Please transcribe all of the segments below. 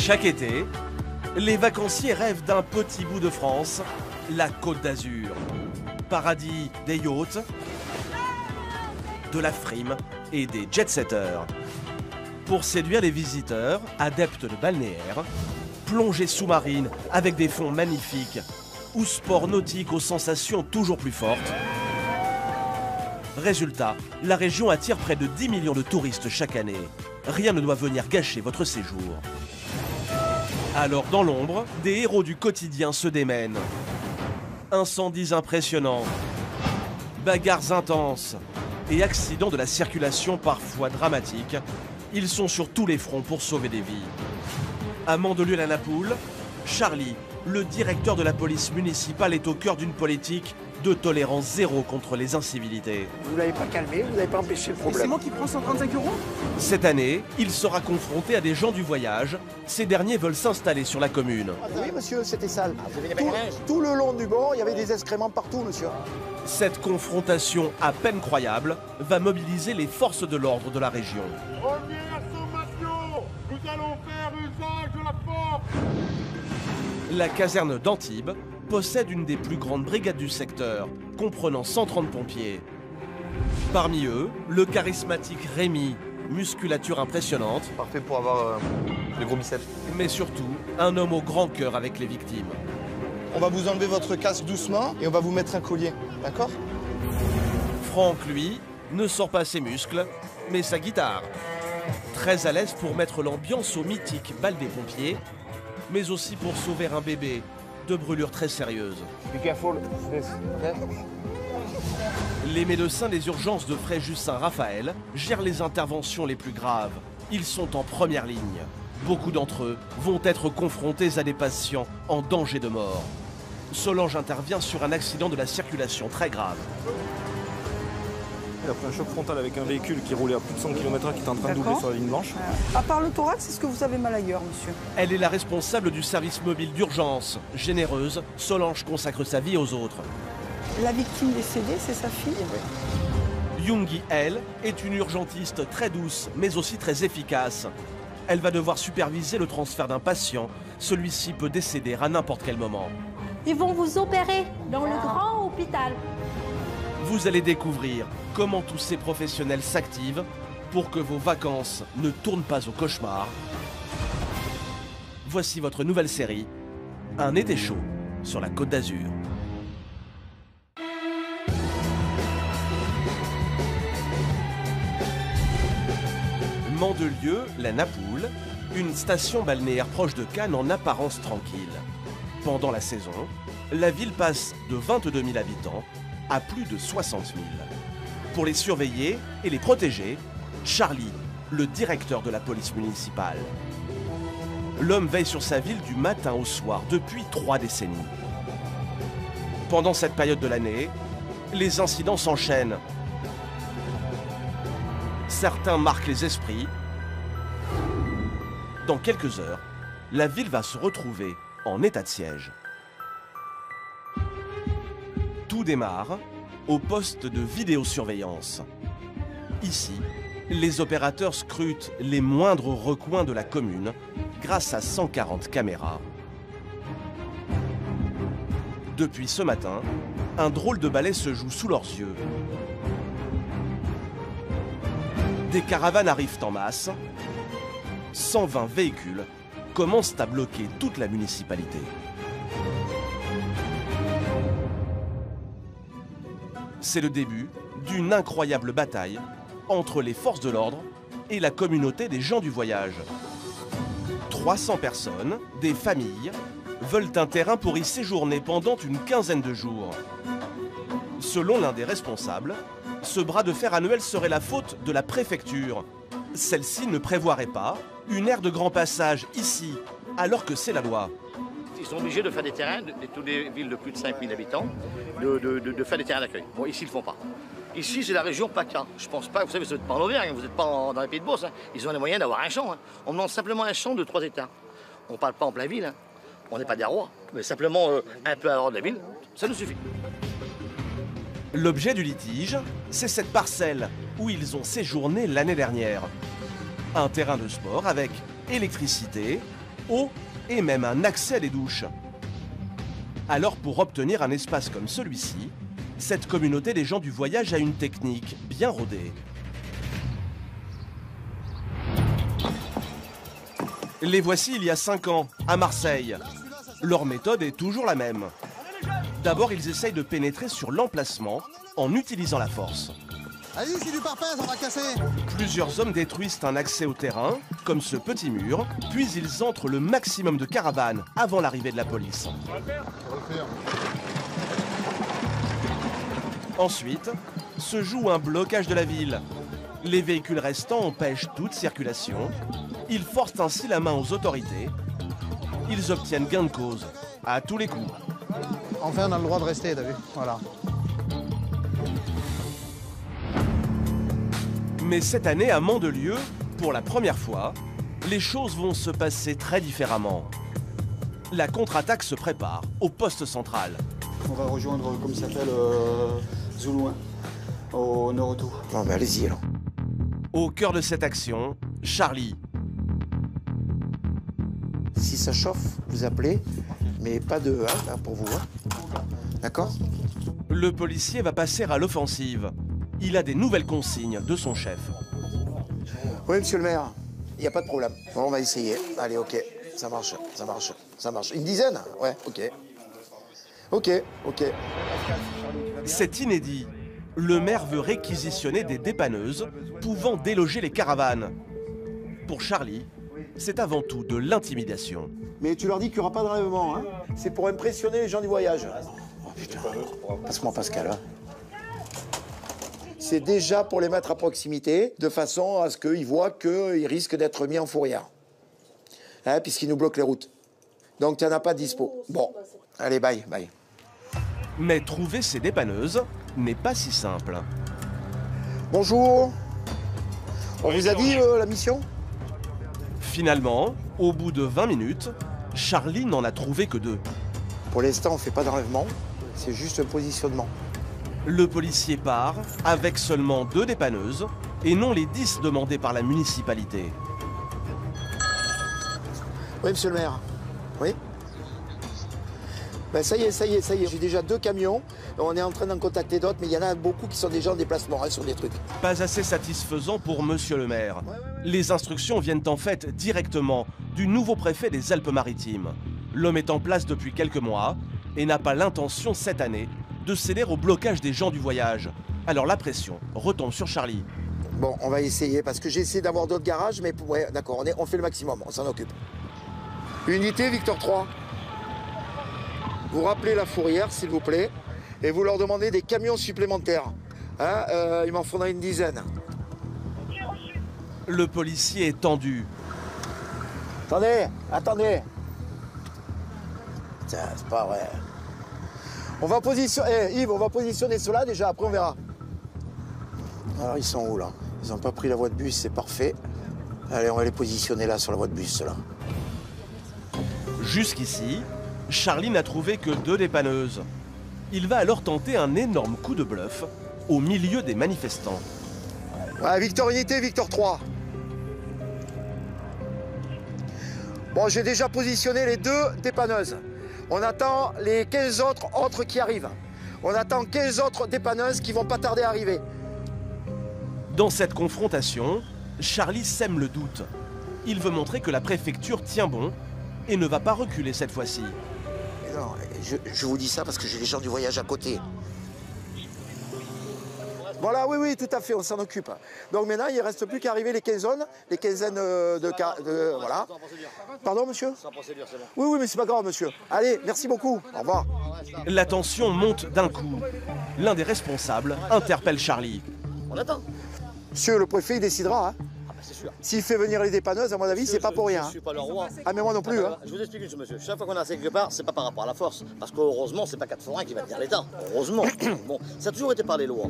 Chaque été, les vacanciers rêvent d'un petit bout de France, la Côte d'Azur. Paradis des yachts, de la frime et des jet-setters. Pour séduire les visiteurs, adeptes de balnéaire, plongée sous-marine avec des fonds magnifiques ou sport nautique aux sensations toujours plus fortes. Résultat, la région attire près de 10 millions de touristes chaque année. Rien ne doit venir gâcher votre séjour. Alors dans l'ombre, des héros du quotidien se démènent. Incendies impressionnants, bagarres intenses et accidents de la circulation parfois dramatiques, ils sont sur tous les fronts pour sauver des vies. À Mandelieu-la-Napoule, Charlie, le directeur de la police municipale, est au cœur d'une politique de tolérance zéro contre les incivilités. Vous ne l'avez pas calmé, vous n'avez pas empêché le problème. C'est moi qui prends 135 €? Cette année, il sera confronté à des gens du voyage. Ces derniers veulent s'installer sur la commune. Oui, monsieur, c'était sale. Tout le long du bord, il y avait des excréments partout, monsieur. Cette confrontation à peine croyable va mobiliser les forces de l'ordre de la région. Première sommation, nous allons faire usage de la force. La caserne d'Antibes possède une des plus grandes brigades du secteur, comprenant 130 pompiers. Parmi eux, le charismatique Rémi, musculature impressionnante, Parfait pour avoir les gros biceps. mais surtout un homme au grand cœur avec les victimes. On va vous enlever votre casque doucement et on va vous mettre un collier, d'accord? Franck, lui, ne sort pas ses muscles, mais sa guitare. Très à l'aise pour mettre l'ambiance au mythique bal des pompiers, mais aussi pour sauver un bébé de brûlures très sérieuses. Be careful. Les médecins des urgences de Fréjus-Saint-Raphaël gèrent les interventions les plus graves. Ils sont en première ligne. Beaucoup d'entre eux vont être confrontés à des patients en danger de mort. Solange intervient sur un accident de la circulation très grave. Il a pris un choc frontal avec un véhicule qui roulait à plus de 100 km/h qui était en train de doubler sur la ligne blanche. À part le thorax, est-ce que vous avez mal ailleurs, monsieur? Elle est la responsable du service mobile d'urgence. Généreuse, Solange consacre sa vie aux autres. La victime décédée, c'est sa fille? Youngi, elle, est une urgentiste très douce, mais aussi très efficace. Elle va devoir superviser le transfert d'un patient. Celui-ci peut décéder à n'importe quel moment. Ils vont vous opérer dans le grand hôpital. Vous allez découvrir comment tous ces professionnels s'activent pour que vos vacances ne tournent pas au cauchemar. Voici votre nouvelle série, Un été chaud sur la Côte d'Azur. Mandelieu, la Napoule, une station balnéaire proche de Cannes en apparence tranquille. Pendant la saison, la ville passe de 22 000 habitants à plus de 60 000. Pour les surveiller et les protéger, Charlie, le directeur de la police municipale. L'homme veille sur sa ville du matin au soir depuis 3 décennies. Pendant cette période de l'année, les incidents s'enchaînent. Certains marquent les esprits. Dans quelques heures, la ville va se retrouver en état de siège. Tout démarre au poste de vidéosurveillance. Ici, les opérateurs scrutent les moindres recoins de la commune grâce à 140 caméras. Depuis ce matin, un drôle de ballet se joue sous leurs yeux. Des caravanes arrivent en masse. 120 véhicules commencent à bloquer toute la municipalité. C'est le début d'une incroyable bataille entre les forces de l'ordre et la communauté des gens du voyage. 300 personnes, des familles, veulent un terrain pour y séjourner pendant une quinzaine de jours. Selon l'un des responsables, ce bras de fer annuel serait la faute de la préfecture. Celle-ci ne prévoirait pas une aire de grand passage ici, alors que c'est la loi. Ils sont obligés de faire des terrains, toutes les villes de plus de 5000 habitants, de faire des terrains d'accueil. Bon, ici, ils ne le font pas. Ici, c'est la région PACA. Je pense pas, vous savez, vous n'êtes pas en Auvergne, vous n'êtes pas dans les Pays de Beauce. Hein. Ils ont les moyens d'avoir un champ. Hein. On demande simplement un champ de 3 hectares. On ne parle pas en plein ville. Hein. On n'est pas des rois. Mais simplement un peu à l'ordre de la ville, ça nous suffit. L'objet du litige, c'est cette parcelle où ils ont séjourné l'année dernière. Un terrain de sport avec électricité, eau et même un accès à des douches. Alors pour obtenir un espace comme celui-ci, cette communauté des gens du voyage a une technique bien rodée. Les voici il y a 5 ans, à Marseille. Leur méthode est toujours la même. D'abord, ils essayent de pénétrer sur l'emplacement en utilisant la force. Allez, c'est du parpaing, ça va casser. Plusieurs hommes détruisent un accès au terrain, comme ce petit mur, puis ils entrent le maximum de caravanes avant l'arrivée de la police. Ensuite, se joue un blocage de la ville. Les véhicules restants empêchent toute circulation. Ils forcent ainsi la main aux autorités. Ils obtiennent gain de cause, à tous les coups. Enfin, on a le droit de rester, t'as vu? Voilà. Mais cette année, à Mandelieu, pour la première fois, les choses vont se passer très différemment. La contre-attaque se prépare au poste central. On va rejoindre, comme il s'appelle, Zoulouin, au nord-retour. Non, mais allez-y alors. Au cœur de cette action, Charlie. Si ça chauffe, vous appelez, mais pas de hein, pour vous. Hein. D'accord? Le policier va passer à l'offensive. Il a des nouvelles consignes de son chef. Oui, monsieur le maire, il n'y a pas de problème. Bon, on va essayer. Allez, ok, ça marche, ça marche, ça marche. Une dizaine? Ouais, ok. Ok, ok. C'est inédit. Le maire veut réquisitionner des dépanneuses pouvant déloger les caravanes. Pour Charlie, c'est avant tout de l'intimidation. Mais tu leur dis qu'il n'y aura pas de rêvement, hein? C'est pour impressionner les gens du voyage. Oh putain, passe-moi Pascal. Hein. C'est déjà pour les mettre à proximité, de façon à ce qu'ils voient qu'ils risquent d'être mis en fourrière. Hein, puisqu'ils nous bloquent les routes. Donc tu n'en as pas de dispo. Bon, allez, bye, bye. Mais trouver ces dépanneuses n'est pas si simple. Bonjour. On vous a dit la mission? Finalement, au bout de 20 minutes, Charlie n'en a trouvé que 2. Pour l'instant, on ne fait pas d'enlèvement, c'est juste un positionnement. Le policier part avec seulement 2 dépanneuses et non les 10 demandées par la municipalité. Oui, monsieur le maire. Oui. Ben, ça y est. J'ai déjà 2 camions. On est en train d'en contacter d'autres, mais il y en a beaucoup qui sont déjà en déplacement hein, sur des trucs. Pas assez satisfaisant pour monsieur le maire. Les instructions viennent en fait directement du nouveau préfet des Alpes-Maritimes. L'homme est en place depuis quelques mois et n'a pas l'intention cette année de céder au blocage des gens du voyage. Alors la pression retombe sur Charlie. Bon, on va essayer, parce que j'ai essayé d'avoir d'autres garages, mais ouais, d'accord, on fait le maximum, on s'en occupe. Unité Victor 3. Vous rappelez la fourrière, s'il vous plaît, et vous leur demandez des camions supplémentaires. Hein, il m'en faudra une dizaine. Le policier est tendu. Attendez. Tiens, c'est pas vrai. On va positionner, Yves, on va positionner cela déjà, après on verra. Alors ils sont où là? Ils n'ont pas pris la voie de bus, c'est parfait. Allez, on va les positionner là sur la voie de bus là. Jusqu'ici, Charlie n'a trouvé que 2 dépanneuses. Il va alors tenter un énorme coup de bluff au milieu des manifestants. Ouais, Victor Unité, Victor 3. Bon, j'ai déjà positionné les 2 dépanneuses. On attend les 15 autres qui arrivent. On attend 15 autres dépanneuses qui vont pas tarder à arriver. Dans cette confrontation, Charlie sème le doute. Il veut montrer que la préfecture tient bon et ne va pas reculer cette fois-ci. Non, je vous dis ça parce que j'ai les gens du voyage à côté. Voilà, oui, tout à fait, on s'en occupe. Donc maintenant, il ne reste plus qu'à arriver les quinzaines de voilà. Pardon, monsieur? Sans procédure, c'est bon. Oui, mais c'est pas grave, monsieur. Allez, merci beaucoup. Au revoir. La tension monte d'un coup. L'un des responsables interpelle Charlie. On attend. Monsieur, le préfet, il décidera. Hein. Ah bah c'est sûr. S'il fait venir les dépanneuses, à mon avis, c'est pas pour rien. Je suis pas le roi. Ah, mais moi non plus. Hein. Je vous explique une chose, monsieur. Chaque fois qu'on a quelque part, c'est pas par rapport à la force. Parce qu'heureusement, c'est pas 401 qui va tenir l'État. Heureusement. Bon, ça a toujours été par les lois.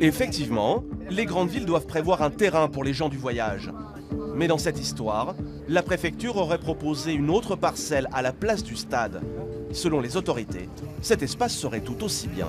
Effectivement, les grandes villes doivent prévoir un terrain pour les gens du voyage. Mais dans cette histoire, la préfecture aurait proposé une autre parcelle à la place du stade. Selon les autorités, cet espace serait tout aussi bien.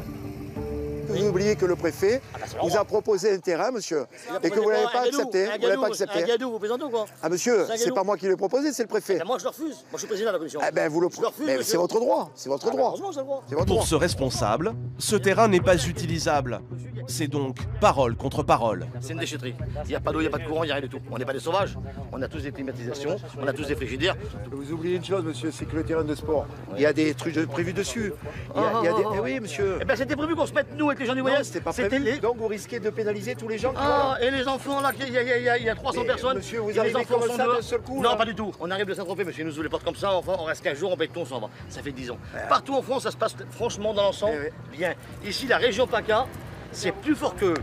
que vous oubliez que le préfet vous a proposé un terrain, monsieur, et que vous ne l'avez pas accepté. Vous l'avez pas accepté. Un gadou, vous plaisantez ou quoi? Ah, monsieur, c'est pas moi qui l'ai proposé, c'est le préfet. Moi, je le refuse. Moi, je suis président de la commission. Eh ben, vous le refusez. C'est votre droit. C'est votre droit. C'est votre droit. Pour ce responsable, ce terrain n'est pas utilisable. C'est donc parole contre parole. C'est une déchetterie. Il n'y a pas d'eau, il n'y a pas de courant, il n'y a rien du tout. On n'est pas des sauvages. On a tous des climatisations, on a tous des frigidaires. Vous oubliez une chose, monsieur, c'est que le terrain de sport, il y a des trucs prévus dessus. Il y a des... Eh oui, monsieur. Eh ben, c'était prévu qu'on se mette, nous, avec les gens du voyage. C'était pas prévu. Donc, vous risquez de pénaliser tous les gens. Ah, et les enfants, là, il y a 300 personnes. Monsieur, vous et arrivez les enfants comme sont ça dehors. d'un seul coup? Non, là. pas du tout. On arrive de Saint-Tropez, monsieur, ils nous ouvrent les portes comme ça, enfin, on reste 15 jours, on paye tout, on s'en va. Ça fait 10 ans. Partout en France, ça se passe franchement dans l'ensemble bien. Ici, la région PACA, c'est plus fort qu'eux.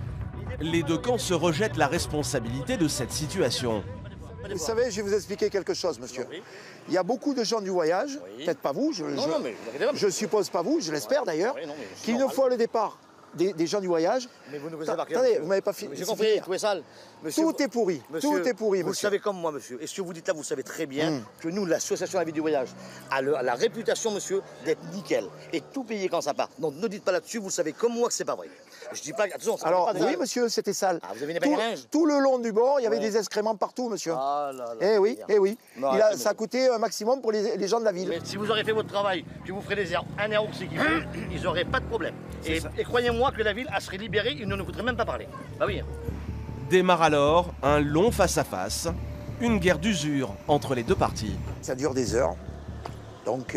Les deux camps se rejettent la responsabilité de cette situation. Vous savez, je vais vous expliquer quelque chose, monsieur. Il y a beaucoup de gens du voyage, peut-être pas vous, je suppose pas vous, je l'espère d'ailleurs, qui une fois le départ des gens du voyage... Mais vous ne vous avez pas... Attendez, vous m'avez pas fini. J'ai compris, tout est sale. Monsieur, tout est pourri, tout est pourri, vous le savez comme moi, monsieur. Et ce que vous dites là, vous savez très bien que nous, l'association La Vie du Voyage, a la réputation, monsieur, d'être nickel. Et tout payer quand ça part. Donc ne dites pas là-dessus, vous le savez comme moi que c'est pas vrai. Je dis pas... Attention, ça alors, pas oui, monsieur, c'était sale. Ah, vous avez une tout le long du bord, il y avait des excréments partout, monsieur. Ah là là. Eh oui, eh oui. Non, ça a coûté un maximum pour les gens de la ville. Mais si vous aurez fait votre travail, que vous ferez des erreurs, un erreur qui fait, ils n'auraient pas de problème. Et croyez-moi que la ville, elle serait libérée, il ne nous coûterait même pas parler. Bah oui. Démarre alors un long face-à-face, une guerre d'usure entre les deux parties. Ça dure des heures. Donc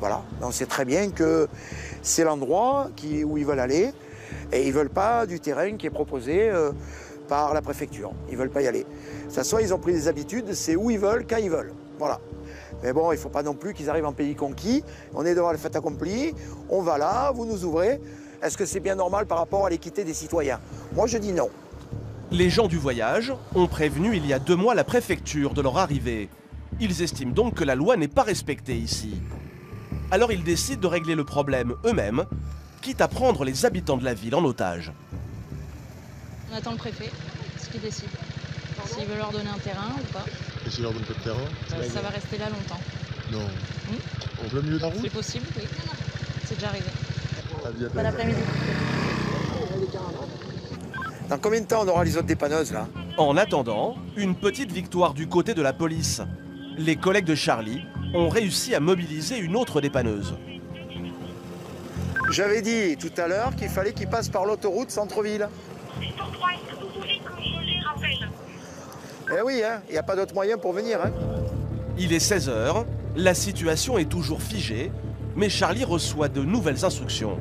voilà, on sait très bien que c'est l'endroit où ils veulent aller et ils ne veulent pas du terrain qui est proposé par la préfecture. Ils ne veulent pas y aller. De toute façon, ils ont pris des habitudes, c'est où ils veulent, quand ils veulent. Voilà. Mais bon, il ne faut pas non plus qu'ils arrivent en pays conquis. On est devant le fait accompli, on va là, vous nous ouvrez. Est-ce que c'est bien normal par rapport à l'équité des citoyens? Moi, je dis non. Les gens du voyage ont prévenu il y a 2 mois la préfecture de leur arrivée. Ils estiment donc que la loi n'est pas respectée ici. Alors ils décident de régler le problème eux-mêmes, quitte à prendre les habitants de la ville en otage. On attend le préfet, ce qu'il décide. S'il veut leur donner un terrain ou pas. Et s'il leur donne pas de terrain? Ça va rester là longtemps. Non. En plein milieu de la route? C'est possible, oui. C'est déjà arrivé. Bon après-midi. Dans combien de temps on aura les autres dépanneuses, là? En attendant, une petite victoire du côté de la police. Les collègues de Charlie ont réussi à mobiliser une autre dépanneuse. J'avais dit tout à l'heure qu'il fallait qu'ils passent par l'autoroute centre-ville. Victor 3, est-ce que vous voulez que je les rappelle? Eh oui, hein, il n'y a pas d'autre moyen pour venir. Hein. Il est 16h, la situation est toujours figée, mais Charlie reçoit de nouvelles instructions.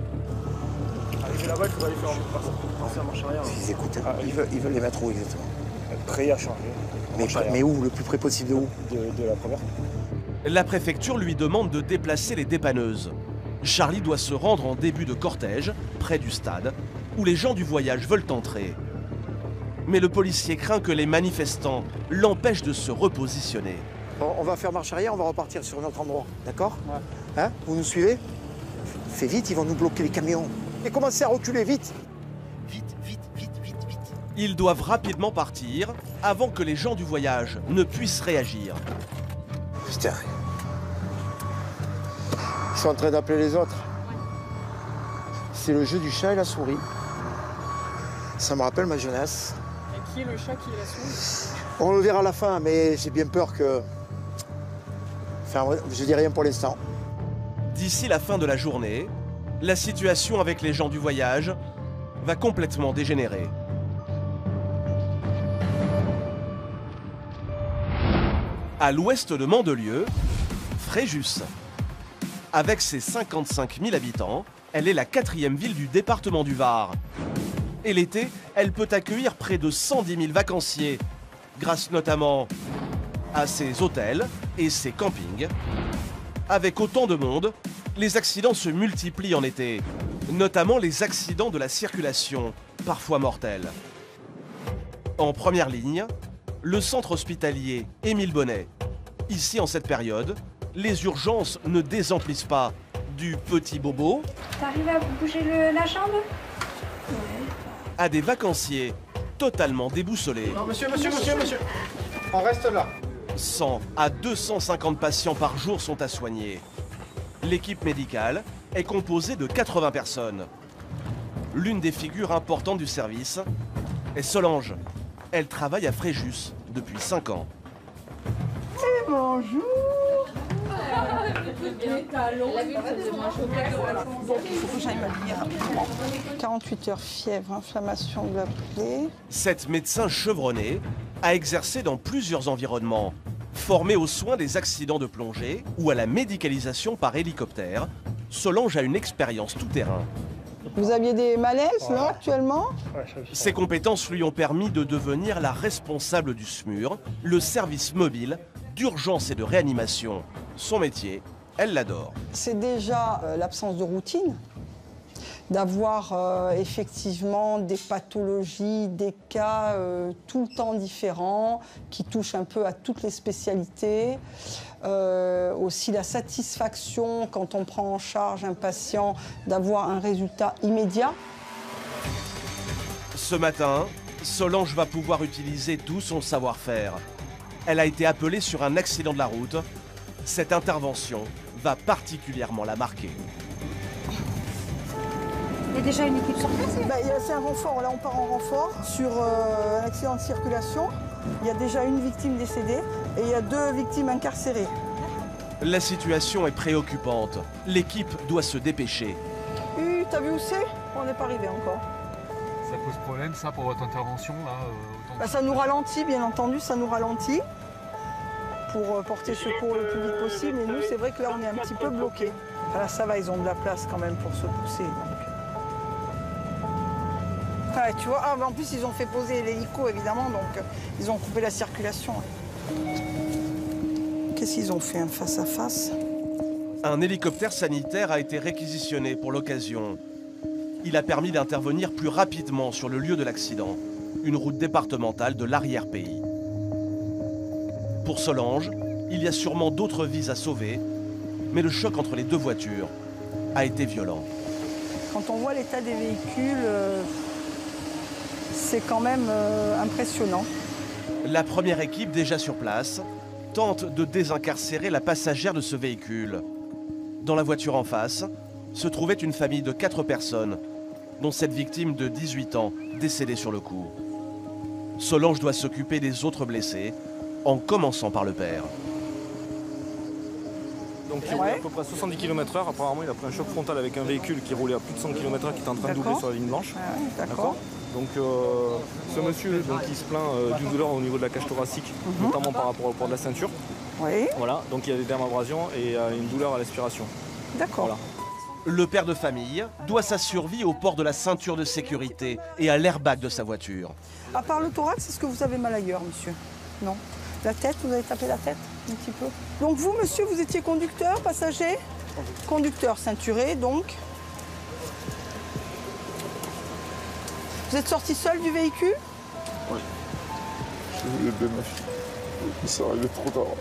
Arrivé là-bas, il faut aller faire marche arrière. Ils écoutent, ils veulent les mettre où exactement? Prêt à changer. Mais où? Le plus près possible de où? De la première. La préfecture lui demande de déplacer les dépanneuses. Charlie doit se rendre en début de cortège, près du stade, où les gens du voyage veulent entrer. Mais le policier craint que les manifestants l'empêchent de se repositionner. Bon, on va faire marche arrière, on va repartir sur notre endroit, d'accord? Hein? Vous nous suivez? Fais vite, ils vont nous bloquer les camions. Et commencez à reculer, vite! Vite. Ils doivent rapidement partir avant que les gens du voyage ne puissent réagir. Putain. Ils sont en train d'appeler les autres. C'est le jeu du chat et la souris. Ça me rappelle ma jeunesse. Et qui est le chat, qui est la souris? On le verra à la fin, mais j'ai bien peur que... Enfin, je dis rien pour l'instant. D'ici la fin de la journée, la situation avec les gens du voyage va complètement dégénérer. À l'ouest de Mandelieu, Fréjus. Avec ses 55 000 habitants, elle est la 4e ville du département du Var. Et l'été, elle peut accueillir près de 110 000 vacanciers, grâce notamment à ses hôtels et ses campings. Avec autant de monde, les accidents se multiplient en été, notamment les accidents de la circulation, parfois mortels. En première ligne, le centre hospitalier Émile Bonnet. Ici, en cette période, les urgences ne désemplissent pas du petit bobo. T'arrives à bouger la jambe? À des vacanciers totalement déboussolés. Non, monsieur. On reste là. 100 à 250 patients par jour sont à soigner. L'équipe médicale est composée de 80 personnes. L'une des figures importantes du service est Solange. Elle travaille à Fréjus depuis 5 ans. Et bonjour. Il faut que j'aille m'habiller rapidement. 48 heures, fièvre, inflammation de la plaie. Cette médecin chevronnée a exercé dans plusieurs environnements, formée aux soins des accidents de plongée ou à la médicalisation par hélicoptère. Solange a une expérience tout-terrain. Vous aviez des malaises là actuellement? Ses compétences lui ont permis de devenir la responsable du SMUR, le service mobile d'urgence et de réanimation. Son métier, elle l'adore. C'est déjà l'absence de routine, d'avoir effectivement des pathologies, des cas tout le temps différents, qui touchent un peu à toutes les spécialités. Aussi la satisfaction quand on prend en charge un patient, d'avoir un résultat immédiat. Ce matin, Solange va pouvoir utiliser tout son savoir-faire. Elle a été appelée sur un accident de la route. Cette intervention va particulièrement la marquer. Il y a déjà une équipe sur place? C'est un renfort, là on part en renfort sur un accident de circulation. Il y a déjà une victime décédée et il y a 2 victimes incarcérées. La situation est préoccupante. L'équipe doit se dépêcher. T'as vu où c'est? On n'est pas arrivé encore. Ça pose problème ça pour votre intervention là Ça nous ralentit bien entendu, ça nous ralentit pour porter secours le plus vite possible. Et nous c'est vrai que là on est un petit peu bloqués. Là ça va, ils ont de la place quand même pour se pousser. Ah, tu vois, en plus ils ont fait poser l'hélico évidemment, donc ils ont coupé la circulation. Qu'est-ce qu'ils ont fait, un face-à-face? Un hélicoptère sanitaire a été réquisitionné pour l'occasion. Il a permis d'intervenir plus rapidement sur le lieu de l'accident, une route départementale de l'arrière-pays. Pour Solange, il y a sûrement d'autres vies à sauver, mais le choc entre les 2 voitures a été violent. Quand on voit l'état des véhicules, c'est quand même impressionnant. La première équipe, déjà sur place, tente de désincarcérer la passagère de ce véhicule. Dans la voiture en face, se trouvait une famille de 4 personnes, dont cette victime de 18 ans, décédée sur le coup. Solange doit s'occuper des autres blessés, en commençant par le père. Donc il roulait à peu près 70 km/h. Apparemment, il a pris un choc frontal avec un véhicule qui roulait à plus de 100 km/h qui était en train de doubler sur la ligne blanche. D'accord. Donc ce monsieur il se plaint d'une douleur au niveau de la cage thoracique, notamment par rapport au port de la ceinture. Oui. Voilà, donc il y a des dermabrasions et une douleur à l'aspiration. D'accord. Voilà. Le père de famille doit sa survie au port de la ceinture de sécurité et à l'airbag de sa voiture. À part le thorax, est-ce que vous avez mal ailleurs, monsieur? Non. La tête, vous avez tapé la tête un petit peu? Donc vous, monsieur, vous étiez conducteur, passager? Conducteur ceinturé, donc. Vous êtes sorti seul du véhicule? Oui. Je voulais aider ma fille. Mais ça arrivait trop tard.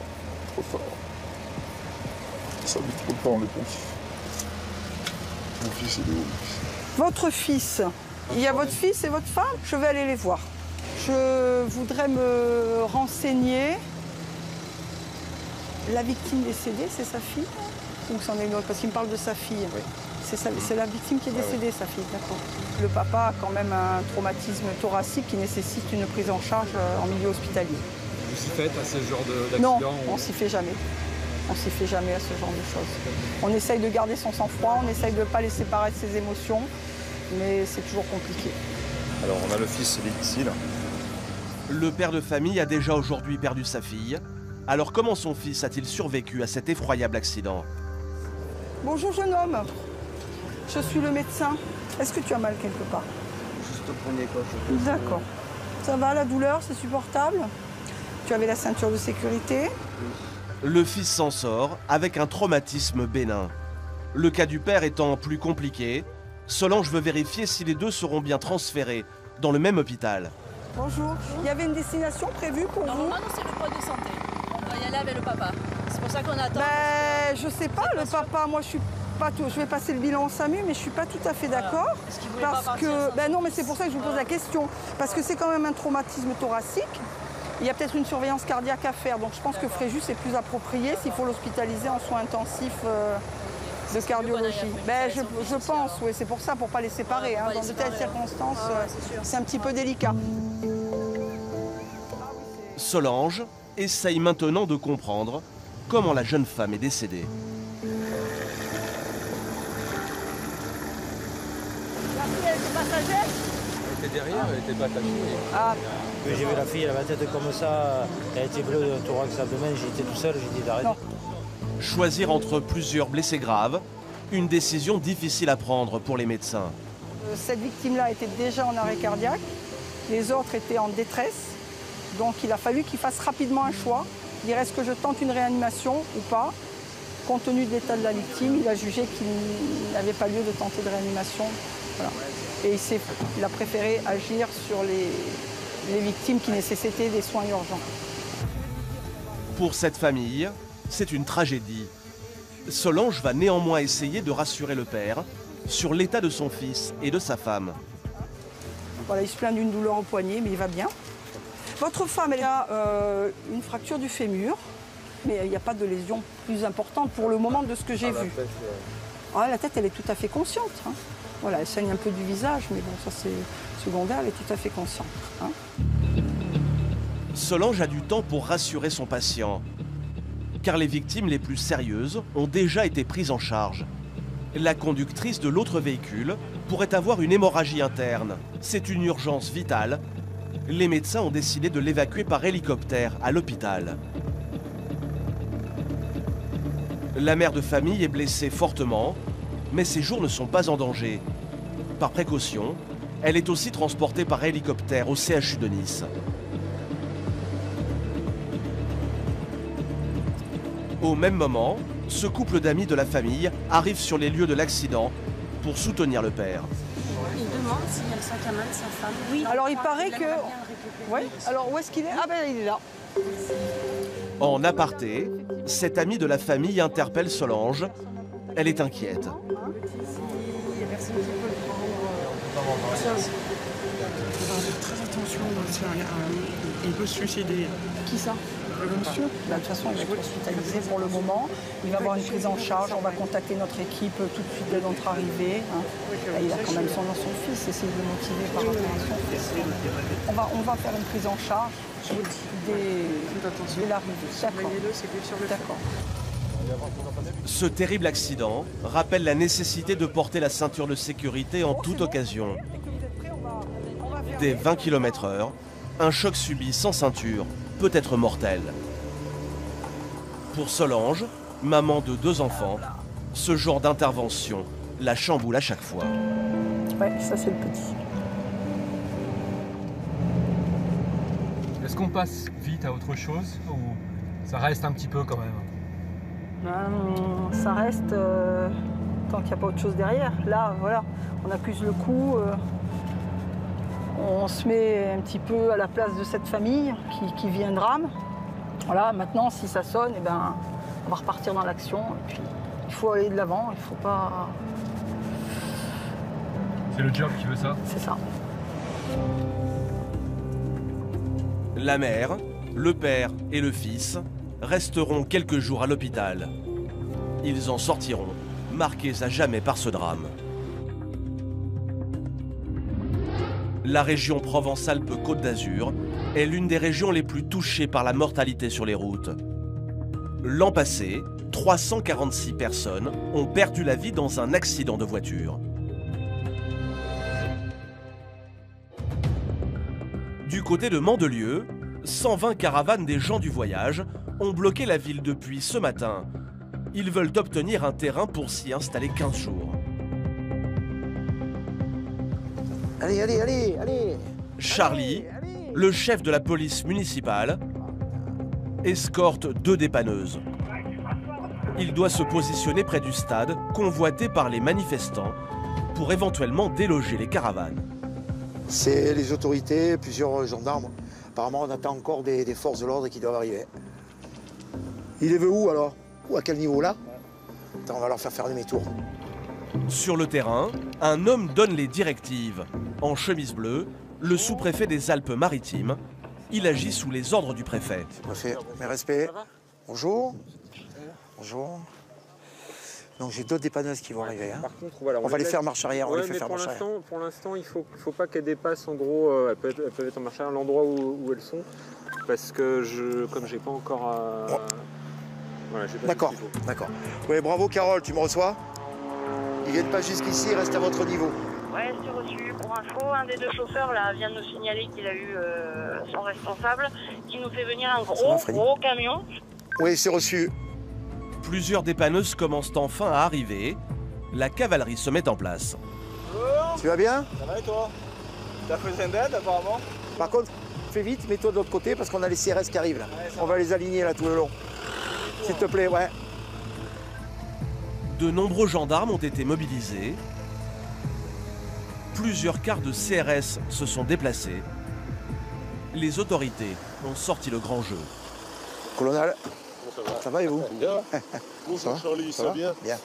Trop tard. Ça met trop de temps, les pompiers. Mon fils, il est où? Votre fils. Il y a votre fils et votre femme? Je vais aller les voir. Je voudrais me renseigner. La victime décédée, c'est sa fille? Ou c'en est une autre? Parce qu'il me parle de sa fille. Oui. C'est la victime qui est décédée, sa fille, d'accord. Le papa a quand même un traumatisme thoracique qui nécessite une prise en charge en milieu hospitalier. Vous s'y faites à ce genre d'accident? Non, on s'y fait jamais. On s'y fait jamais à ce genre de choses. On essaye de garder son sang-froid, on essaye de ne pas les séparer de ses émotions, mais c'est toujours compliqué. Alors on a le fils ici là. Le père de famille a déjà aujourd'hui perdu sa fille. Alors comment son fils a-t-il survécu à cet effroyable accident? Bonjour jeune homme, je suis le médecin. Est-ce que tu as mal quelque part? Juste au premier coche. D'accord. Ça va, la douleur, c'est supportable? Tu avais la ceinture de sécurité? Le fils s'en sort avec un traumatisme bénin. Le cas du père étant plus compliqué, Solange veut vérifier si les 2 seront bien transférés dans le même hôpital. Bonjour. Il y avait une destination prévue pour vous? Normalement, c'est le poste de santé. On doit y aller avec le papa. C'est pour ça qu'on attend. Je sais pas, le papa, moi je suis pas tout. Je vais passer le bilan au SAMU, mais je suis pas tout à fait d'accord. Parce que, non, mais c'est pour ça que je vous pose la question. Parce que c'est quand même un traumatisme thoracique. Il y a peut-être une surveillance cardiaque à faire. Donc je pense que Fréjus est plus approprié s'il faut l'hospitaliser en soins intensifs. de cardiologie. Ben, je pense, oui, c'est pour ça, pour ne pas les séparer. Hein. Dans de telles circonstances, c'est un petit peu délicat. Solange essaye maintenant de comprendre comment la jeune femme est décédée. La fille, elle était passagère ? Elle était derrière, elle était pas attachée. Ah. J'ai vu la fille, elle avait la tête comme ça, elle était bleue, le thorax abdomen, j'étais tout seul, j'ai dit d'arrêter. Choisir entre plusieurs blessés graves, une décision difficile à prendre pour les médecins. Cette victime-là était déjà en arrêt cardiaque, les autres étaient en détresse, donc il a fallu qu'il fasse rapidement un choix. Dire est-ce que je tente une réanimation ou pas? Compte tenu de l'état de la victime, il a jugé qu'il n'avait pas lieu de tenter de réanimation. Voilà. Et il a préféré agir sur les victimes qui nécessitaient des soins urgents. Pour cette famille, c'est une tragédie. Solange va néanmoins essayer de rassurer le père sur l'état de son fils et de sa femme. Voilà, il se plaint d'une douleur au poignet, mais il va bien. Votre femme, elle a une fracture du fémur, mais il n'y a pas de lésion plus importante pour le moment de ce que j'ai vu. La tête, elle est tout à fait consciente. Hein. Voilà, elle saigne un peu du visage, mais bon, ça c'est secondaire, elle est tout à fait consciente. Hein. Solange a du temps pour rassurer son patient, car les victimes les plus sérieuses ont déjà été prises en charge. La conductrice de l'autre véhicule pourrait avoir une hémorragie interne. C'est une urgence vitale. Les médecins ont décidé de l'évacuer par hélicoptère à l'hôpital. La mère de famille est blessée fortement, mais ses jours ne sont pas en danger. Par précaution, elle est aussi transportée par hélicoptère au CHU de Nice. Au même moment, ce couple d'amis de la famille arrive sur les lieux de l'accident pour soutenir le père. Il demande s'il y a le sac à main de sa femme. Oui. Alors il paraît que... Oui. Alors où est-ce qu'il est? Ah ben il est là. En aparté, cet ami de la famille interpelle Solange. Elle est inquiète. Il y a personne qui peut le prendre. Très attention, il peut se suicider. Qui ça? Le monsieur. De toute façon, il va être hospitalisé pour le moment. Il va avoir une prise en charge. On va contacter notre équipe tout de suite dès notre arrivée. Hein. Là, il a quand même son fils. Essayer de le motiver par rapport à son fils. On va faire une prise en charge dès l'arrivée. D'accord. Ce terrible accident rappelle la nécessité de porter la ceinture de sécurité en toute occasion. Dès 20 km/h, un choc subi sans ceinture peut être mortel. Pour Solange, maman de 2 enfants, ce genre d'intervention la chamboule à chaque fois. Ouais, ça c'est le petit. Est-ce qu'on passe vite à autre chose ou ça reste un petit peu quand même? Ça reste tant qu'il n'y a pas autre chose derrière. Là, voilà, on accuse le coup. On se met un petit peu à la place de cette famille qui vit un drame. Voilà, maintenant, si ça sonne, eh ben, on va repartir dans l'action. Et puis, il faut aller de l'avant, il ne faut pas... C'est le job qui veut ça? C'est ça. La mère, le père et le fils resteront quelques jours à l'hôpital. Ils en sortiront, marqués à jamais par ce drame. La région Provence-Alpes-Côte d'Azur est l'une des régions les plus touchées par la mortalité sur les routes. L'an passé, 346 personnes ont perdu la vie dans un accident de voiture. Du côté de Mandelieu, 120 caravanes des gens du voyage ont bloqué la ville depuis ce matin. Ils veulent obtenir un terrain pour s'y installer 15 jours. Allez. Charlie, le chef de la police municipale, escorte 2 dépanneuses. Il doit se positionner près du stade, convoité par les manifestants, pour éventuellement déloger les caravanes. C'est les autorités, plusieurs gendarmes. Apparemment, on attend encore des forces de l'ordre qui doivent arriver. Il les veut où alors? Ou à quel niveau là? Attends, on va leur faire demi-tour. Sur le terrain, un homme donne les directives. En chemise bleue, le sous-préfet des Alpes-Maritimes, il agit sous les ordres du préfet. Préfet, mes respects. Bonjour. Bonjour. Donc j'ai d'autres dépanneuses qui vont arriver. Hein. Par contre, voilà, on va les faire marche arrière. Ouais, on les fait faire marche arrière. Pour l'instant, il faut pas qu'elles dépassent en gros. Elles peuvent être en marche arrière à l'endroit où elles sont, parce que comme j'ai pas encore. Voilà, d'accord, d'accord. Oui, bravo Carole, tu me reçois? Ils viennent pas jusqu'ici, ils restent à votre niveau. Ouais, c'est reçu. Pour info, un des deux chauffeurs là vient de nous signaler qu'il a eu son responsable qui nous fait venir un gros camion. Oui, c'est reçu. Plusieurs dépanneuses commencent enfin à arriver. La cavalerie se met en place. Tu vas bien? Ça va et toi? T'as besoin d'aide apparemment? Par contre, fais vite, mets-toi de l'autre côté parce qu'on a les CRS qui arrivent là. Ouais, on va les aligner là tout le long. S'il te plaît, ouais. De nombreux gendarmes ont été mobilisés. Plusieurs cars de CRS se sont déplacés. Les autorités ont sorti le grand jeu. Colonel, ça va et vous? Bien. Bonjour Charlie, ça va bien? Bien.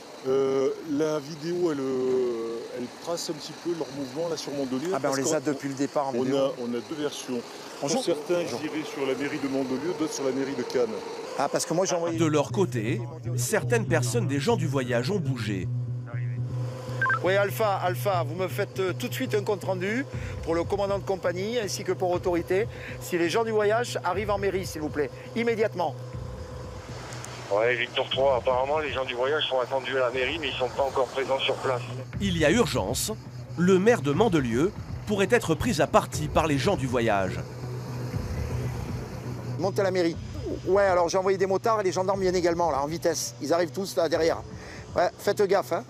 La vidéo, elle trace un petit peu leur mouvement là sur Mandelieu. Ah ben on les a depuis le départ en vidéo. On a deux versions. Pour certains, je dirais sur la mairie de Mandelieu, d'autres sur la mairie de Cannes. Ah, parce que moi j'ai envoyé... De leur côté, certaines personnes des gens du voyage ont bougé. Oui, Alpha, vous me faites tout de suite un compte-rendu pour le commandant de compagnie ainsi que pour autorité. Si les gens du voyage arrivent en mairie, s'il vous plaît, immédiatement. Ouais, Victor 3, apparemment les gens du voyage sont attendus à la mairie, mais ils ne sont pas encore présents sur place. Il y a urgence. Le maire de Mandelieu pourrait être pris à partie par les gens du voyage. Montez à la mairie. Ouais, alors j'ai envoyé des motards et les gendarmes viennent également, là, en vitesse. Ils arrivent tous là derrière. Ouais, faites gaffe, hein.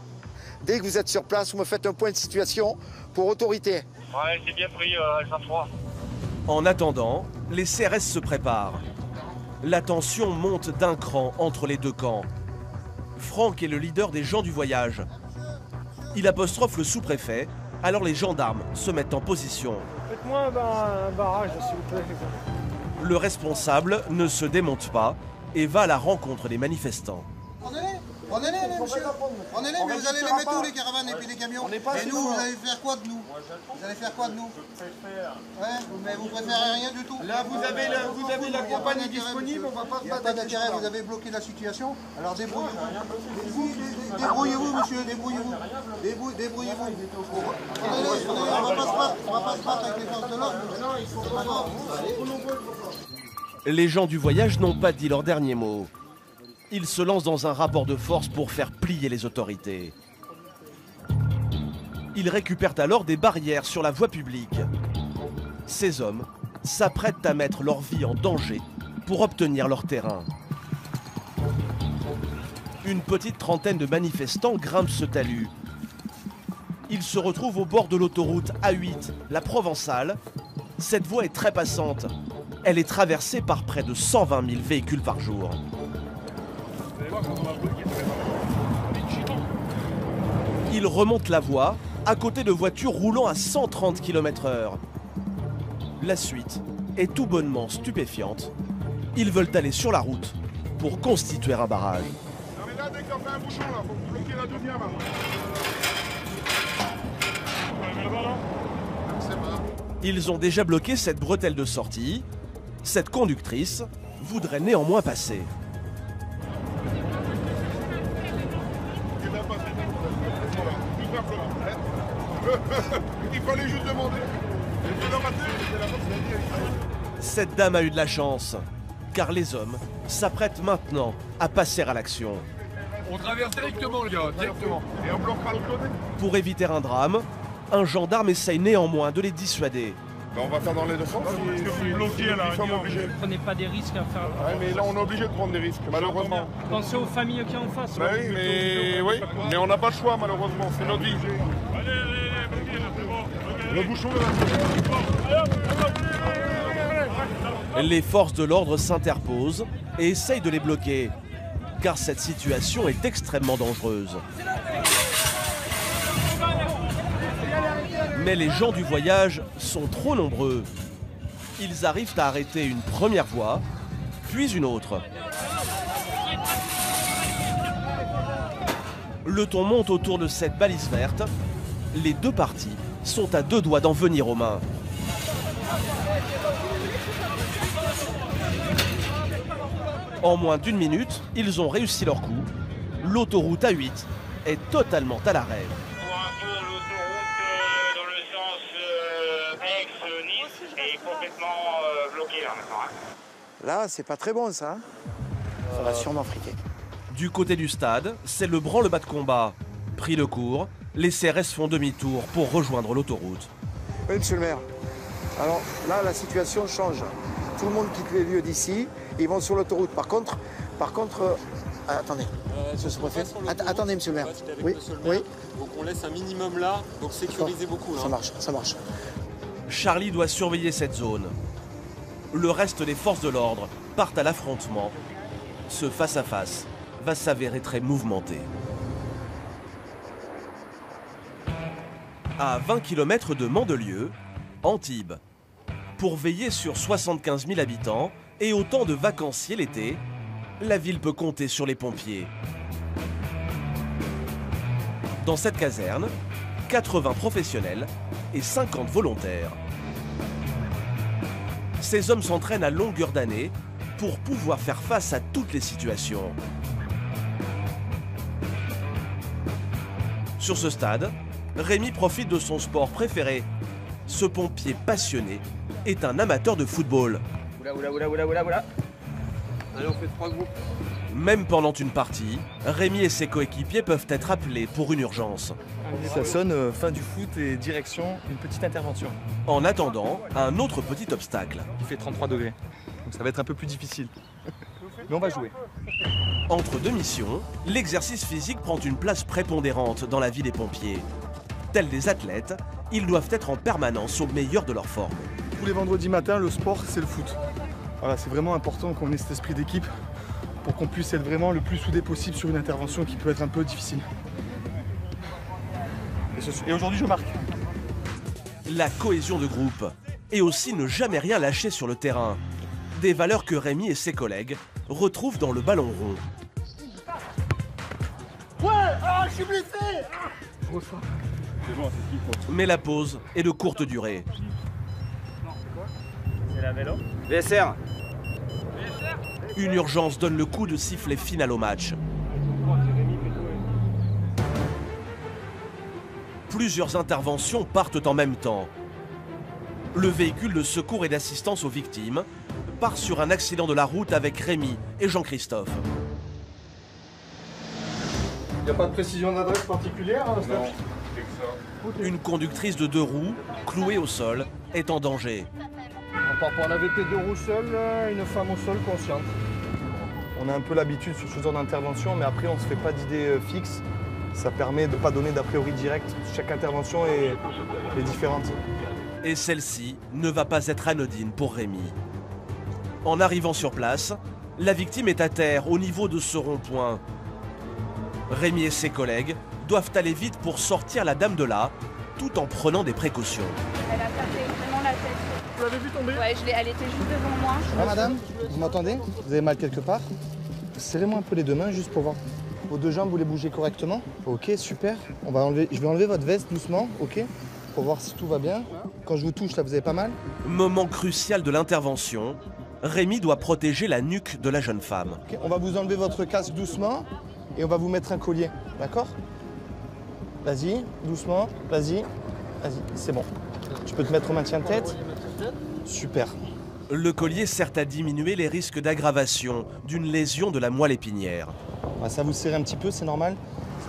Dès que vous êtes sur place, vous me faites un point de situation pour autorité. Ouais, c'est bien pris, Alpha 3. En attendant, les CRS se préparent. La tension monte d'un cran entre les deux camps. Franck est le leader des gens du voyage. Il apostrophe le sous-préfet, alors les gendarmes se mettent en position. Faites-moi un barrage, s'il vous plaît. Le responsable ne se démonte pas et va à la rencontre des manifestants. Prenez-les, monsieur. Prenez-les, mais vous allez les mettre où, les caravanes et puis les camions? Et nous, vous allez faire quoi de nous? Vous allez faire quoi de nous? Ouais, mais vous préférez rien du tout. Là, vous avez la compagnie disponible, on va pas se battre. Il n'y a pas d'intérêt, vous avez bloqué la situation. Alors débrouillez-vous. Débrouillez-vous, monsieur, débrouillez-vous. Débrouillez-vous. On va pas se battre avec les forces de l'ordre. Non, il faut pas. Les gens du voyage n'ont pas dit leur dernier mot. Ils se lancent dans un rapport de force pour faire plier les autorités. Ils récupèrent alors des barrières sur la voie publique. Ces hommes s'apprêtent à mettre leur vie en danger pour obtenir leur terrain. Une petite trentaine de manifestants grimpent ce talus. Ils se retrouvent au bord de l'autoroute A8, la Provençale. Cette voie est très passante. Elle est traversée par près de 120 000 véhicules par jour. Ils remontent la voie à côté de voitures roulant à 130 km/h. La suite est tout bonnement stupéfiante. Ils veulent aller sur la route pour constituer un barrage. Non mais là, dès qu'on fait un bouchon, là, faut bloquer la deuxième. Ils ont déjà bloqué cette bretelle de sortie. Cette conductrice voudrait néanmoins passer. Il fallait juste demander. Cette dame a eu de la chance, car les hommes s'apprêtent maintenant à passer à l'action. On traverse directement, les gars, directement. Et on bloquera le côté. Pour éviter un drame, un gendarme essaye néanmoins de les dissuader. Ben, on va faire dans les deux sens. Parce que vous bloquez là, Ne prenez pas des risques à faire. Ouais, mais là on est obligé de prendre des risques, malheureusement. Pensez aux familles qui sont en face. Bah oui, mais on n'a pas le choix, malheureusement, c'est notre vie. Le bouchon Les forces de l'ordre s'interposent et essayent de les bloquer, car cette situation est extrêmement dangereuse. Mais les gens du voyage sont trop nombreux. Ils arrivent à arrêter une première voie, puis une autre. Le ton monte autour de cette balise verte. Les deux parties sont à deux doigts d'en venir aux mains. En moins d'une minute, ils ont réussi leur coup. l'autoroute A8 est totalement à l'arrêt. Pour info, l'autoroute dans le sens Aix-Nice est complètement bloquée là maintenant. Là, c'est pas très bon ça. Ça va sûrement friquer. Du côté du stade, c'est le branle-bas de combat. Pris de court, les CRS font demi-tour pour rejoindre l'autoroute. Oui, monsieur le maire. Alors là, la situation change. Tout le monde quitte les lieux d'ici, ils vont sur l'autoroute. Par contre, attendez, monsieur le sous-préfet. Attendez, monsieur le maire. Oui, oui. Donc on laisse un minimum là, donc sécuriser beaucoup. Ça marche, ça marche. Charlie doit surveiller cette zone. Le reste des forces de l'ordre partent à l'affrontement. Ce face-à-face va s'avérer très mouvementé. À 20 km de Mandelieu, Antibes. Pour veiller sur 75 000 habitants et autant de vacanciers l'été, la ville peut compter sur les pompiers. Dans cette caserne, 80 professionnels et 50 volontaires. Ces hommes s'entraînent à longueur d'année pour pouvoir faire face à toutes les situations. Sur ce stade, Rémi profite de son sport préféré. Ce pompier passionné est un amateur de football. Oula. Allez, on fait 3 groupes. Même pendant une partie, Rémi et ses coéquipiers peuvent être appelés pour une urgence. Ça sonne fin du foot et direction une petite intervention. En attendant, un autre petit obstacle. Il fait 33 degrés, donc ça va être un peu plus difficile. Mais on va jouer. Entre deux missions, l'exercice physique prend une place prépondérante dans la vie des pompiers. Tels des athlètes, ils doivent être en permanence au meilleur de leur forme. Tous les vendredis matins, le sport, c'est le foot. Voilà, c'est vraiment important qu'on ait cet esprit d'équipe pour qu'on puisse être vraiment le plus soudé possible sur une intervention qui peut être un peu difficile. Et aujourd'hui, je marque. La cohésion de groupe et aussi ne jamais rien lâcher sur le terrain. Des valeurs que Rémi et ses collègues retrouvent dans le ballon rond. Ouais, je suis blessé. Je reçois. C'est bon, c'est ce qu'il faut. Mais la pause est de courte durée. C'est la vélo. VSR. Une urgence donne le coup de sifflet final au match. Plusieurs interventions partent en même temps. Le véhicule de secours et d'assistance aux victimes part sur un accident de la route avec Rémi et Jean-Christophe. Il n'y a pas de précision d'adresse particulière, hein, Non, Une conductrice de 2 roues, clouée au sol, est en danger. On part pour un AVP 2 roues seul, une femme au sol consciente. On a un peu l'habitude sur ce genre d'intervention, mais après on ne se fait pas d'idée fixe. Ça permet de ne pas donner d'a priori direct. Chaque intervention est différente. Et celle-ci ne va pas être anodine pour Rémi. En arrivant sur place, la victime est à terre au niveau de ce rond-point. Rémi et ses collègues doivent aller vite pour sortir la dame de là, tout en prenant des précautions. Elle a tapé vraiment la tête. Vous l'avez vu tomber? Ouais, elle était juste devant moi. Ah, madame, vous m'entendez? Vous avez mal quelque part? Serrez-moi un peu les deux mains juste pour voir. Vos deux jambes, vous les bougez correctement? Ok, super. Je vais enlever votre veste doucement, ok? Pour voir si tout va bien. Quand je vous touche, là, vous avez pas mal? Moment crucial de l'intervention, Rémi doit protéger la nuque de la jeune femme. Okay, on va vous enlever votre casque doucement et on va vous mettre un collier, d'accord? Vas-y, doucement, vas-y, c'est bon. Tu peux te mettre au maintien de tête? Super. Le collier sert à diminuer les risques d'aggravation d'une lésion de la moelle épinière. Ça vous serre un petit peu, c'est normal?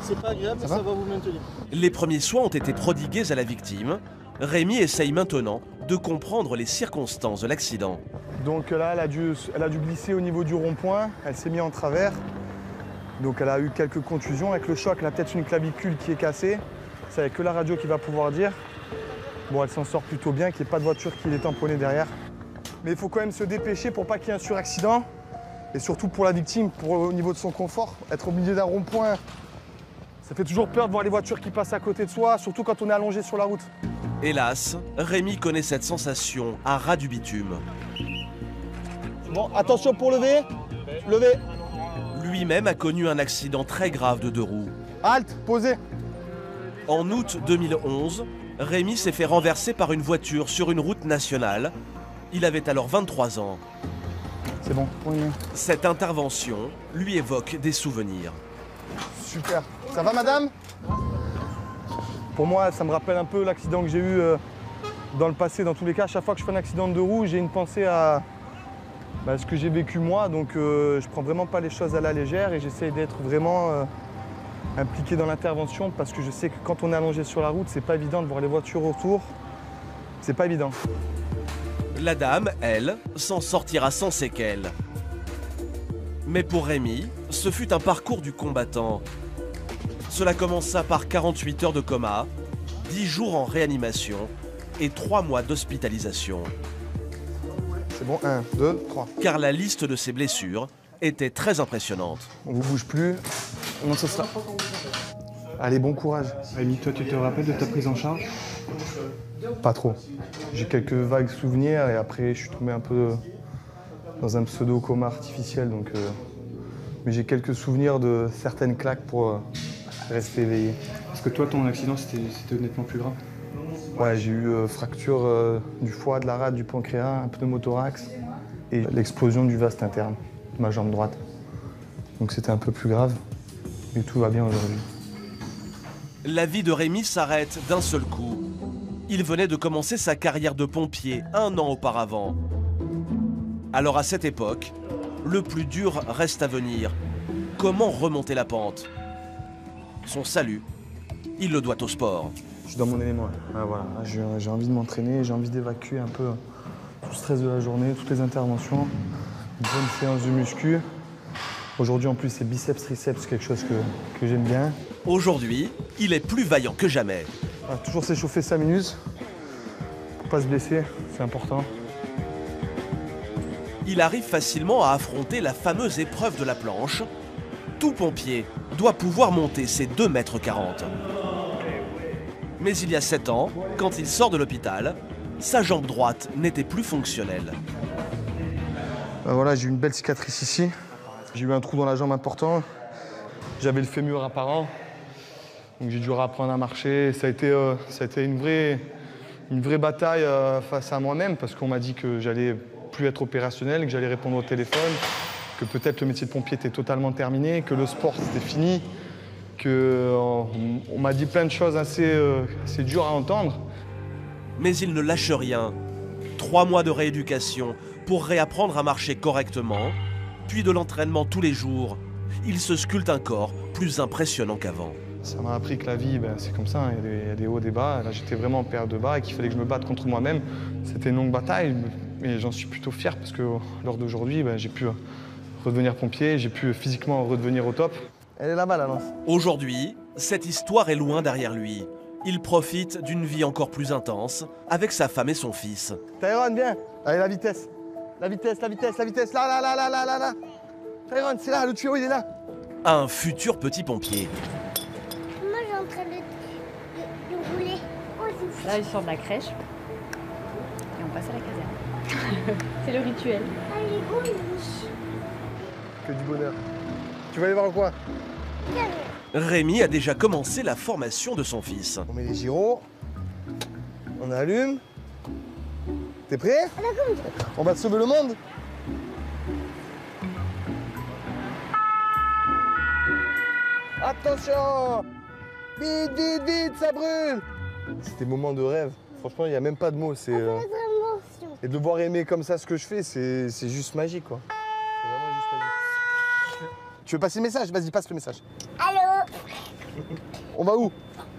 C'est pas agréable, mais ça va vous maintenir. Les premiers soins ont été prodigués à la victime. Rémi essaye maintenant de comprendre les circonstances de l'accident. Donc là, elle a dû glisser au niveau du rond-point, elle s'est mise en travers. Donc elle a eu quelques contusions. Avec le choc, elle a peut-être une clavicule qui est cassée. C'est avec que la radio qui va pouvoir dire. Bon, elle s'en sort plutôt bien, qu'il n'y ait pas de voiture qui l'ait tamponnée derrière. Mais il faut quand même se dépêcher pour pas qu'il y ait un suraccident. Et surtout pour la victime, au niveau de son confort. Être au milieu d'un rond-point, ça fait toujours peur de voir les voitures qui passent à côté de soi, surtout quand on est allongé sur la route. Hélas, Rémi connaît cette sensation à ras du bitume. Bon, attention pour lever. Levez. Lui-même a connu un accident très grave de 2 roues. Halte, posez. En août 2011, Rémi s'est fait renverser par une voiture sur une route nationale. Il avait alors 23 ans. C'est bon, oui. Cette intervention lui évoque des souvenirs. Super. Ça va, madame? Pour moi, ça me rappelle un peu l'accident que j'ai eu dans le passé. Dans tous les cas, à chaque fois que je fais un accident de roue, j'ai une pensée à ce que j'ai vécu moi. Donc, je prends vraiment pas les choses à la légère et j'essaie d'être vraiment impliqué dans l'intervention parce que je sais que quand on est allongé sur la route, c'est pas évident de voir les voitures autour. C'est pas évident. La dame, elle, s'en sortira sans séquelles. Mais pour Rémi, ce fut un parcours du combattant. Cela commença par 48 heures de coma, 10 jours en réanimation et 3 mois d'hospitalisation. C'est bon, 1, 2, 3. Car la liste de ses blessures était très impressionnante. On vous bouge plus. Non, ça sera. Allez, bon courage. Rémi, toi, tu te rappelles de ta prise en charge? Pas trop. J'ai quelques vagues souvenirs et après, je suis tombé un peu dans un pseudo-coma artificiel. Donc, mais j'ai quelques souvenirs de certaines claques pour rester éveillé. Parce que toi, ton accident, c'était nettement plus grave? Ouais, j'ai eu fracture du foie, de la rate, du pancréas, un pneumothorax et l'explosion du vaste interne de ma jambe droite. Donc c'était un peu plus grave, mais tout va bien aujourd'hui. La vie de Rémi s'arrête d'un seul coup. Il venait de commencer sa carrière de pompier 1 an auparavant. Alors à cette époque, le plus dur reste à venir. Comment remonter la pente? Son salut, il le doit au sport. Je suis dans mon élément. Ah, voilà. J'ai envie de m'entraîner, j'ai envie d'évacuer un peu tout le stress de la journée, toutes les interventions. Une bonne séance de muscu. Aujourd'hui en plus c'est biceps, triceps, quelque chose que j'aime bien. Aujourd'hui, il est plus vaillant que jamais. Voilà, toujours s'échauffer 5 minutes pour pas se blesser, c'est important. Il arrive facilement à affronter la fameuse épreuve de la planche. Tout pompier doit pouvoir monter ses 2,40 m. Mais il y a 7 ans, quand il sort de l'hôpital, sa jambe droite n'était plus fonctionnelle. Voilà, j'ai eu une belle cicatrice ici. J'ai eu un trou dans la jambe important. J'avais le fémur apparent. Donc j'ai dû réapprendre à marcher. Ça a été une vraie bataille face à moi-même parce qu'on m'a dit que j'allais plus être opérationnel, que j'allais répondre au téléphone, que peut-être le métier de pompier était totalement terminé, que le sport c'était fini, qu'on m'a dit plein de choses assez dures à entendre. Mais il ne lâche rien. 3 mois de rééducation pour réapprendre à marcher correctement, puis de l'entraînement tous les jours. Il se sculpte un corps plus impressionnant qu'avant. Ça m'a appris que la vie, c'est comme ça, il y a des hauts, des bas. Là, j'étais vraiment en période de bas et qu'il fallait que je me batte contre moi-même. C'était une longue bataille, mais j'en suis plutôt fier parce que lors d'aujourd'hui, j'ai pu redevenir pompier, j'ai pu physiquement redevenir au top. Elle est là-bas, la lance. Aujourd'hui, cette histoire est loin derrière lui. Il profite d'une vie encore plus intense avec sa femme et son fils. Tyrone, viens. Allez, la vitesse. La vitesse, la vitesse, la vitesse. Là. Tyrone, c'est là, le tuyau, il est là. Un futur petit pompier. Moi, j'ai en train de rouler. Là, il sort de la crèche et on passe à la caserne. C'est le rituel. Allez, go. Que du bonheur. Tu vas aller voir quoi? Rémi a déjà commencé la formation de son fils. On met les gyros, on allume. T'es prêt? On va sauver le monde. Attention! Vite, vite, vite, ça brûle! C'est des moments de rêve. Franchement, il n'y a même pas de mots. Et de voir aimer comme ça ce que je fais, c'est juste magique, quoi. C'est vraiment juste magique. Tu veux passer le message? Vas-y, passe le message. Allô? On va où?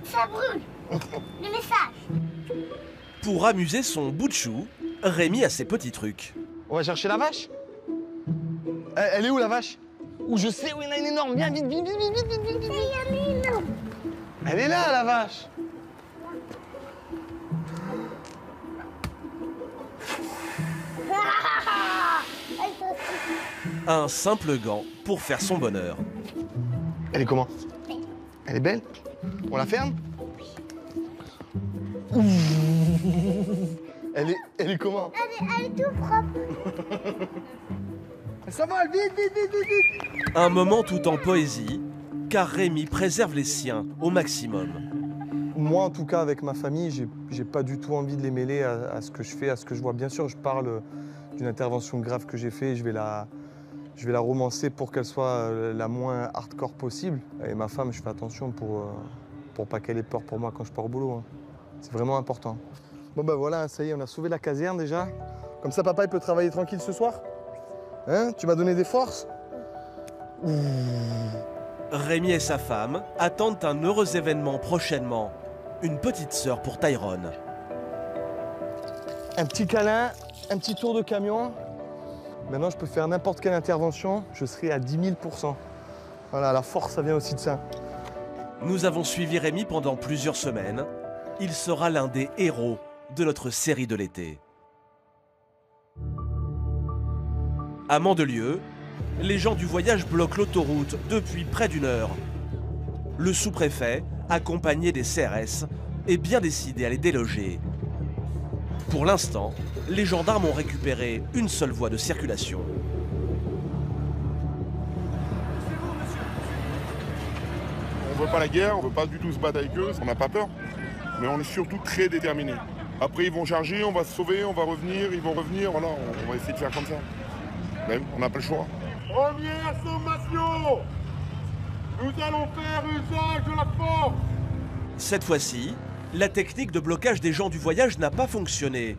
Ça brûle. Le message. Pour amuser son bout de chou, Rémi a ses petits trucs. On va chercher la vache? Elle est où, la vache? Ou je sais où il y en a une énorme. Viens, vite, vite, vite, vite, vite, vite, vite. Il y en a une énorme. Elle est là, la vache. Un simple gant pour faire son bonheur. Elle est comment? Elle est belle? On la ferme? Elle est comment? Elle est tout propre. Ça va, vite, vite, vite, vite, vite. Un moment tout en poésie, car Rémi préserve les siens au maximum. Moi, en tout cas, avec ma famille, j'ai pas du tout envie de les mêler à ce que je fais, à ce que je vois. Bien sûr, je parle d'une intervention grave que j'ai faite, je vais Je vais la romancer pour qu'elle soit la moins hardcore possible. Et ma femme, je fais attention pour pas qu'elle ait peur pour moi quand je pars au boulot. Hein. C'est vraiment important. Bon ben voilà, ça y est, on a sauvé la caserne déjà. Comme ça, papa, il peut travailler tranquille ce soir. Hein? Tu m'as donné des forces? Rémi et sa femme attendent un heureux événement prochainement. Une petite sœur pour Tyrone. Un petit câlin, un petit tour de camion. Maintenant, je peux faire n'importe quelle intervention, je serai à 10 000%. Voilà, la force, ça vient aussi de ça. Nous avons suivi Rémi pendant plusieurs semaines. Il sera l'un des héros de notre série de l'été. À Mandelieu, les gens du voyage bloquent l'autoroute depuis près d'1 heure. Le sous-préfet, accompagné des CRS, est bien décidé à les déloger. Pour l'instant, les gendarmes ont récupéré une seule voie de circulation. On veut pas la guerre, on veut pas du tout se battre avec eux, on n'a pas peur. Mais on est surtout très déterminés. Après, ils vont charger, on va se sauver, on va revenir, ils vont revenir, voilà, on va essayer de faire comme ça. Même, on n'a pas le choix. Première sommation! Nous allons faire usage de la force! Cette fois-ci, la technique de blocage des gens du voyage n'a pas fonctionné.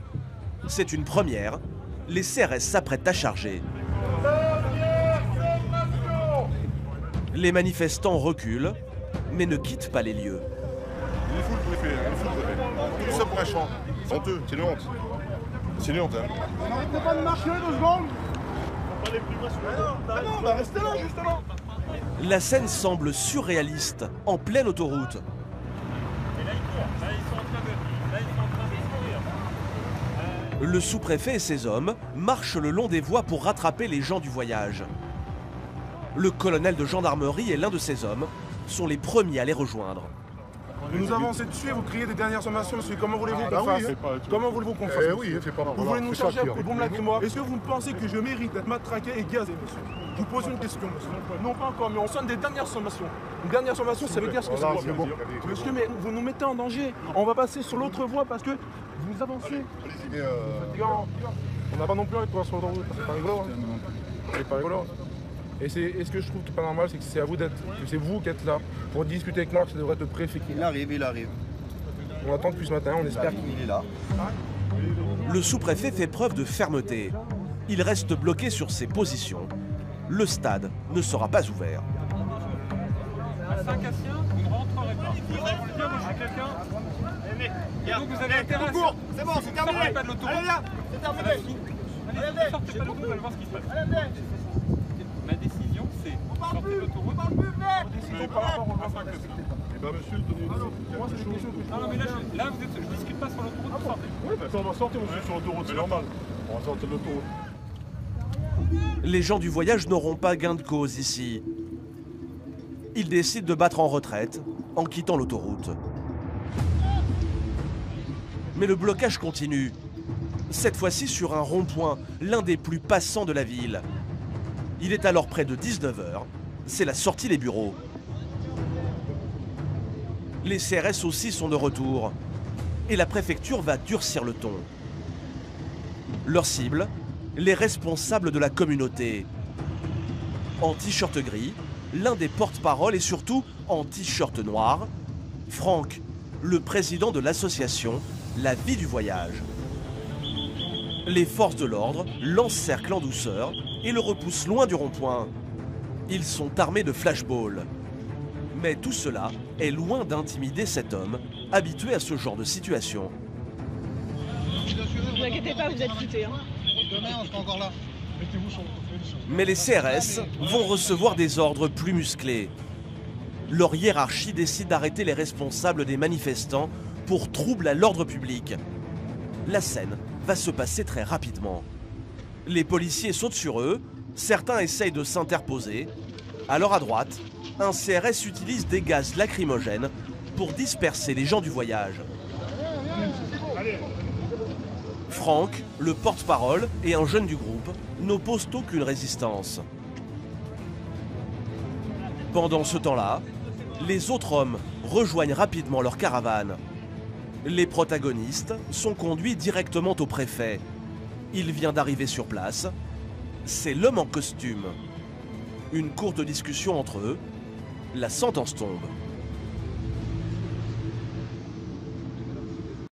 C'est une première. Les CRS s'apprêtent à charger. Les manifestants reculent, mais ne quittent pas les lieux. Il est fou le préfet, il est fou le préfet. Tout ça pour un champ. C'est honteux, c'est une honte. C'est une honte, hein. N'arrêtez pas de marcher 2 secondes! Ah non, on va rester là, justement! La scène semble surréaliste, en pleine autoroute. Le sous-préfet et ses hommes marchent le long des voies pour rattraper les gens du voyage. Le colonel de gendarmerie et l'un de ses hommes sont les premiers à les rejoindre. Vous nous avancez dessus et vous criez des dernières sommations, monsieur. Comment voulez-vous qu'on fasse? Comment voulez-vous qu'on fasse? Vous voulez nous charger un coup de bombe lacrymo? Est-ce que vous pensez que je mérite d'être matraqué et gazé, monsieur? Je vous pose une question, monsieur. Non, pas encore, mais on sonne des dernières sommations. Une dernière sommation, ça veut dire ce que ça veut dire. Monsieur, mais vous nous mettez en danger. On va passer sur l'autre voie parce que vous avancez. On n'a pas non plus envie de passer sur l'autoroute. C'est pas rigolo. C'est pas rigolo. Et ce que je trouve pas normal, c'est que c'est à vous d'être, que c'est vous qui êtes là pour discuter avec moi, que ça devrait être le préfet qui est là. Il arrive. On attend depuis ce matin, on espère qu'il est là. Le sous-préfet fait preuve de fermeté. Il reste bloqué sur ses positions. Le stade ne sera pas ouvert. À Saint-Cassien, vous ne rentrerez pas. Vous allez dire, moi je suis quelqu'un. Et donc vous avez intérêt à... C'est bon, c'est terminé. Pas de l'autoroute. Allez là, c'est terminé. Allez, sortez pas de l'autoroute, allez voir ce qui se passe. Ma décision, c'est sortez de l'autoroute. Décision par rapport au grand Saint-Cassien. Eh bien monsieur, moi c'est une question que je... Non, mais là je ne discute pas sur l'autoroute, vous sortez. Oui, mais on va sortir monsieur sur l'autoroute, c'est normal. On va sortir de l'autoroute. Les gens du voyage n'auront pas gain de cause ici. Ils décident de battre en retraite en quittant l'autoroute. Mais le blocage continue. Cette fois-ci sur un rond-point, l'un des plus passants de la ville. Il est alors près de 19 h. C'est la sortie des bureaux. Les CRS aussi sont de retour. Et la préfecture va durcir le ton. Leur cible, les responsables de la communauté. En t-shirt gris, l'un des porte-parole et surtout en t-shirt noir, Franck, le président de l'association La Vie du Voyage. Les forces de l'ordre l'encerclent en douceur et le repoussent loin du rond-point. Ils sont armés de flashballs. Mais tout cela est loin d'intimider cet homme, habitué à ce genre de situation. Ne vous inquiétez pas, vous êtes foutés. Demain, on sera encore là. Mais les CRS vont recevoir des ordres plus musclés. Leur hiérarchie décide d'arrêter les responsables des manifestants pour trouble à l'ordre public. La scène va se passer très rapidement. Les policiers sautent sur eux, certains essayent de s'interposer. Alors à droite, un CRS utilise des gaz lacrymogènes pour disperser les gens du voyage. Franck, le porte-parole et un jeune du groupe n'opposent aucune résistance. Pendant ce temps-là, les autres hommes rejoignent rapidement leur caravane. Les protagonistes sont conduits directement au préfet. Il vient d'arriver sur place. c'est l'homme en costume. Une courte discussion entre eux, la sentence tombe.